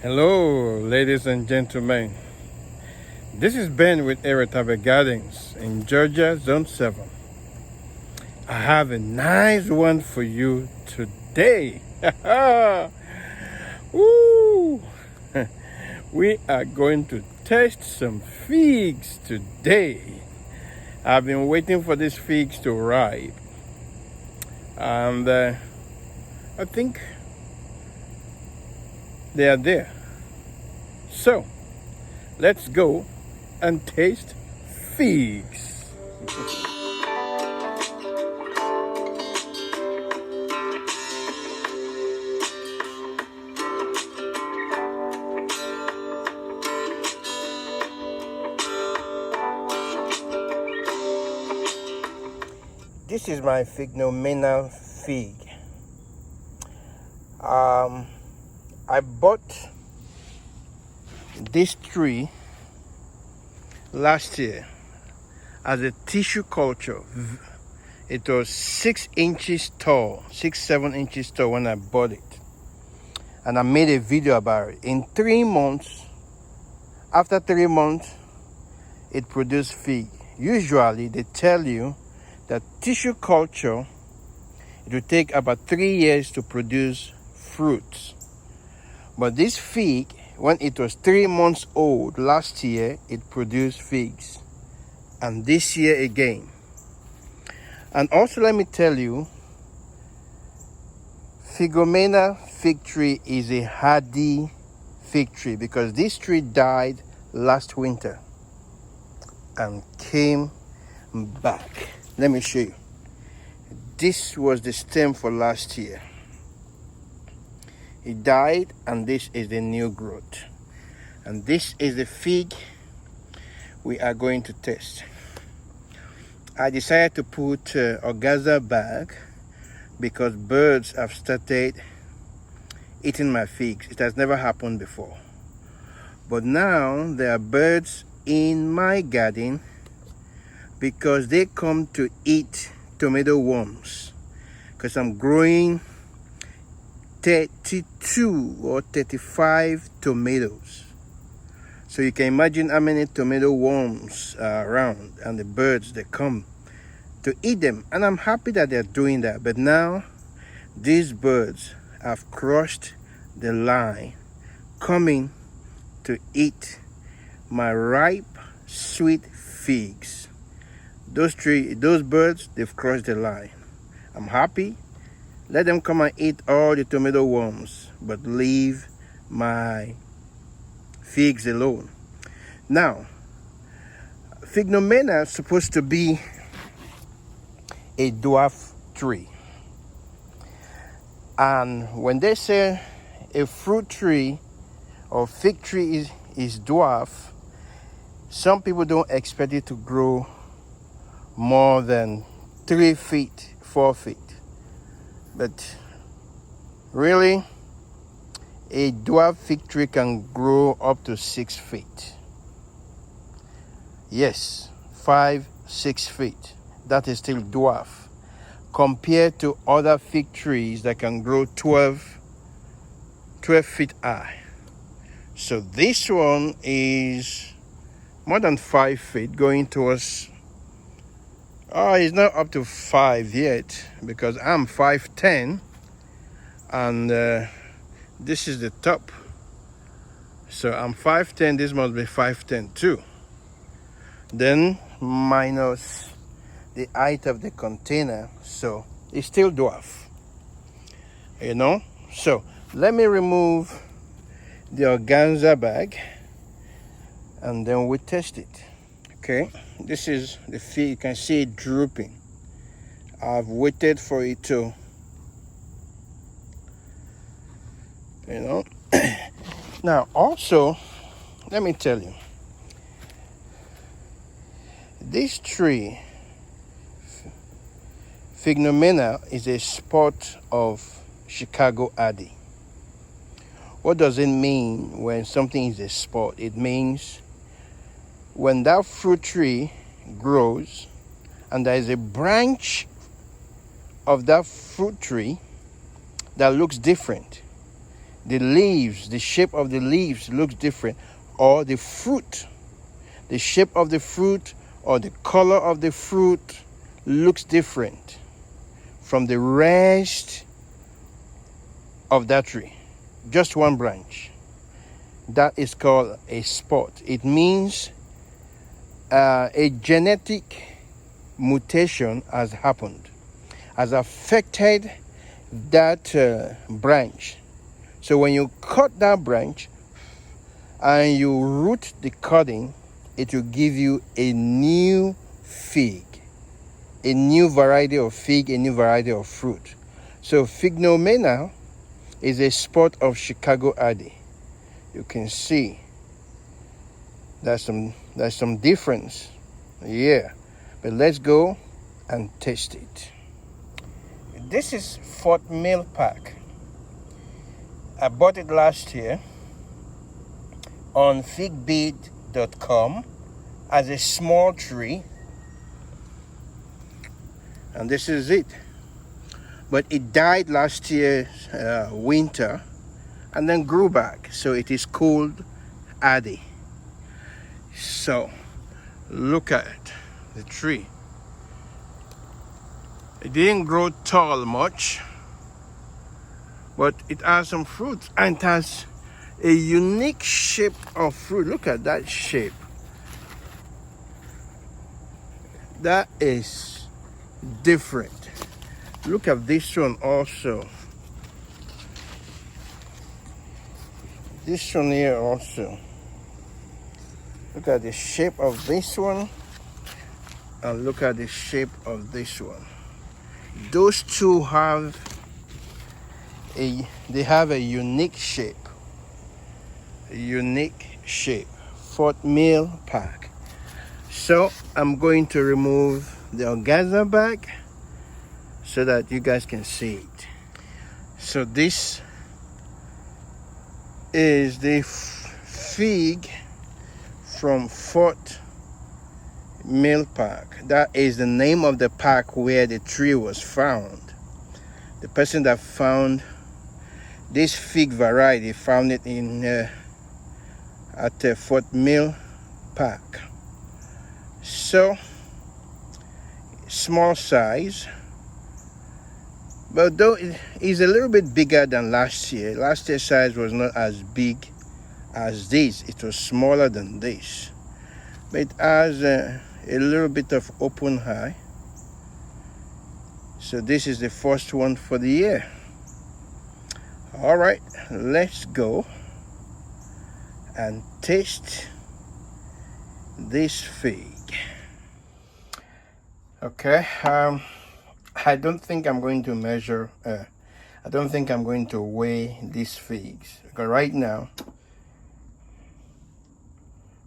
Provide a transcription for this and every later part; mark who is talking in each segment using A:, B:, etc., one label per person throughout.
A: Hello, ladies and gentlemen. This is Ben with Eretabe Gardens in Georgia, Zone 7. I have a nice one for you today. Woo! We are going to test some figs today. I've been waiting for these figs to ripe. And I think they are there. So, let's go and taste figs. This is my Fignomenal fig. I bought this tree last year as a tissue culture. It was 6 inches tall, 7 inches tall when I bought it. And I made a video about it. In 3 months, after 3 months, it produced fig. Usually, they tell you that tissue culture, it will take about 3 years to produce fruits. But this fig, when it was 3 months old last year, it produced figs. And this year again. And also let me tell you, Fignomenal fig tree is a hardy fig tree because this tree died last winter and came back. Let me show you. This was the stem for last year. It died, and this is the new growth. And this is the fig we are going to test. I decided to put organza bag because birds have started eating my figs. It has never happened before. But now there are birds in my garden because they come to eat tomato worms. Because I'm growing 32 or 35 tomatoes. So you can imagine how many tomato worms are around, and the birds, they come to eat them. And I'm happy that they're doing that. But now these birds have crossed the line, coming to eat my ripe, sweet figs. Those birds, they've crossed the line. I'm happy. Let them come and eat all the tomato worms, but leave my figs alone. Now, Fignomenal is supposed to be a dwarf tree. And when they say a fruit tree or fig tree is dwarf, some people don't expect it to grow more than 3 feet, 4 feet. But really, a dwarf fig tree can grow up to 6 feet. Yes, 5, 6 feet. That is still dwarf compared to other fig trees that can grow 12 feet high. So this one is more than 5 feet, going towards, it's not up to 5 yet because I'm 5'10", and this is the top. So I'm 5'10", this must be 5'10" too. Then minus the height of the container, so it's still dwarf. So let me remove the organza bag and then we test it. Okay, this is the fig. You can see it drooping. I've waited for it to, Now also, let me tell you, this tree, Fignomenal, is a sport of Chicago Addy. What does it mean when something is a sport? It means when that fruit tree grows and there is a branch of that fruit tree that looks different, The leaves, the shape of the leaves looks different, or the fruit, the shape of the fruit or the color of the fruit looks different from the rest of that tree. Just one branch. That is called a spot. It means a genetic mutation has happened, has affected that branch. So when you cut that branch and you root the cutting, it will give you a new fig, a new variety of fig, a new variety of fruit. So Fignomenal is a spot of Chicago Addy. You can see there's some difference. Yeah, but let's go and taste it. This is Fort Mill Park. I bought it last year on figbid.com as a small tree, and this is it. But it died last year winter and then grew back, so it is called Addy. So look at the tree. It didn't grow tall much, but it has some fruit and it has a unique shape of fruit. Look at that shape. That is different. Look at this one also. This one here also. Look at the shape of this one and look at the shape of this one. Those two have a unique shape. A unique shape. Fort Mill Park. So I'm going to remove the organza bag so that you guys can see it. So this is the fig from Fort Mill Park. That is the name of the park where the tree was found. The person that found this fig variety found it in at Fort Mill Park. So small size, but though it is a little bit bigger than last year. Last year's size was not as big as this. It was smaller than this, but it has a little bit of open eye. So this is the first one for the year. All right, let's go and taste this fig. Okay, I don't think I'm going to measure, I don't think I'm going to weigh these figs, because right now,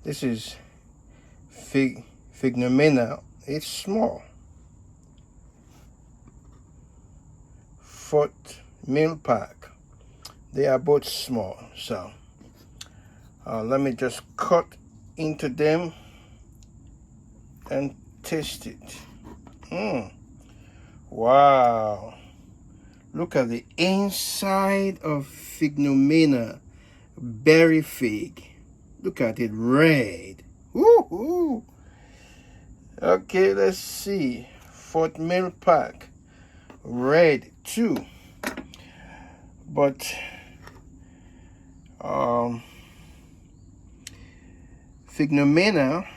A: this is Fignomenal. It's small. Fort Mill Park. They are both small. So let me just cut into them and taste it. Wow. Look at the inside of Fignomenal berry fig. Look at it, red. Woohoo! Okay, let's see. Fort Mill Park, red too. But Fignomenal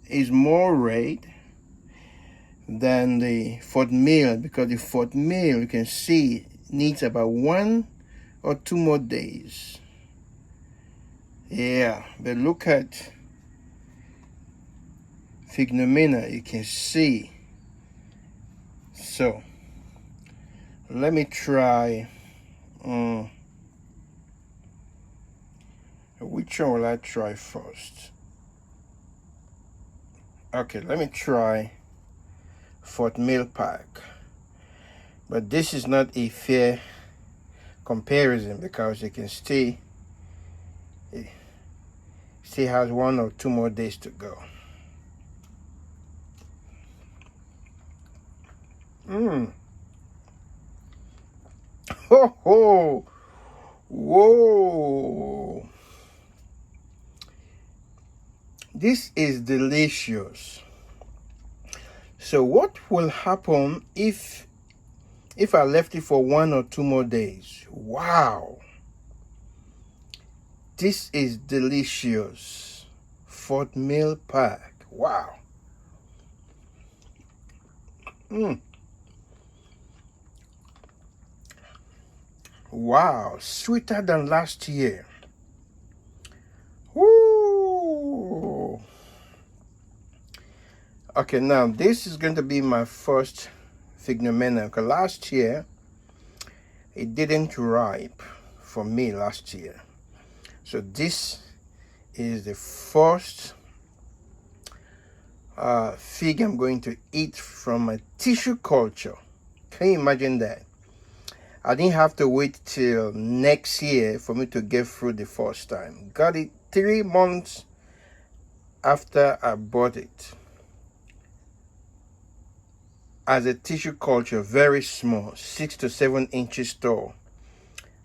A: is more red than the Fort Mill, because the Fort Mill, you can see, needs about 1 or 2 more days. Yeah, but look at Fignomenal, you can see. So let me try. Which one will I try first? Okay, let me try Fort Mill Park. But this is not a fair comparison, because you can still has 1 or 2 more days to go. Ho ho! Whoa! This is delicious. So what will happen if I left it for 1 or 2 more days? Wow! This is delicious. Fort Mill Park. Wow. Wow, sweeter than last year. Woo! Okay, now this is going to be my first Fignomenal, because last year it didn't ripe for me last year. So this is the first fig I'm going to eat from a tissue culture. Can you imagine that? I didn't have to wait till next year for me to get fruit the first time. Got it 3 months after I bought it. As a tissue culture, very small, 6 to 7 inches tall.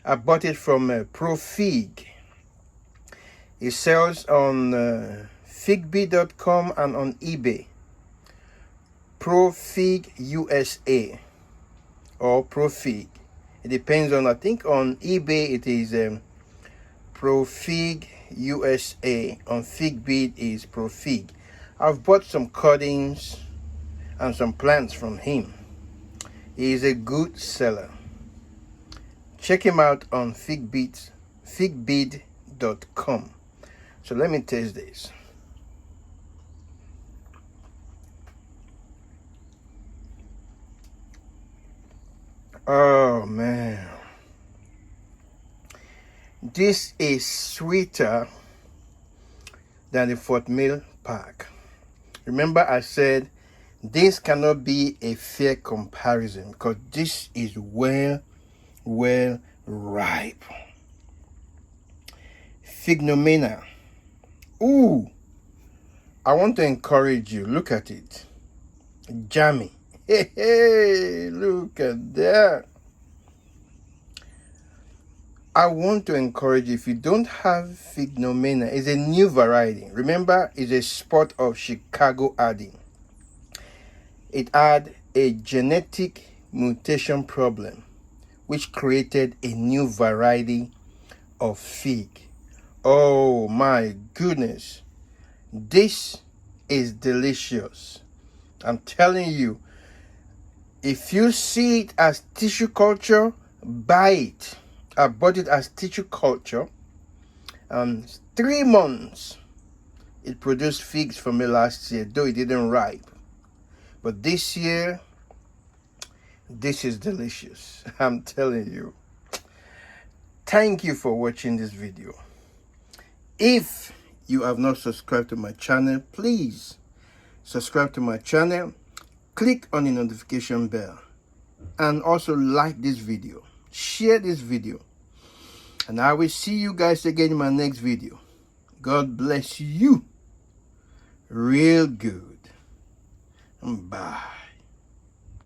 A: I bought it from Pro Fig. It sells on figbee.com and on eBay. Pro Fig USA or Pro Fig. It depends on, I think on eBay it is Pro Fig USA. On Figbee it is Pro Fig. I've bought some cuttings and some plants from him. He is a good seller. Check him out on figbee.com. So let me taste this. Oh man, this is sweeter than the Fort Mill Park. Remember I said this cannot be a fair comparison because this is well ripe. Fignomenal. Ooh, I want to encourage you. Look at it. Jammy. Hey, look at that. I want to encourage you, if you don't have Fignomenal, it's a new variety. Remember, it's a spot of Chicago adding. It had a genetic mutation problem, which created a new variety of fig. Oh my goodness. This is delicious. I'm telling you, if you see it as tissue culture, buy it. I bought it as tissue culture. 3 months it produced figs for me last year, though it didn't ripe. But this year, this is delicious. I'm telling you. Thank you for watching this video. If you have not subscribed to my channel, please subscribe to my channel. Click on the notification bell and also like this video, share this video, and I will see you guys again in my next video. God bless you real good. Bye.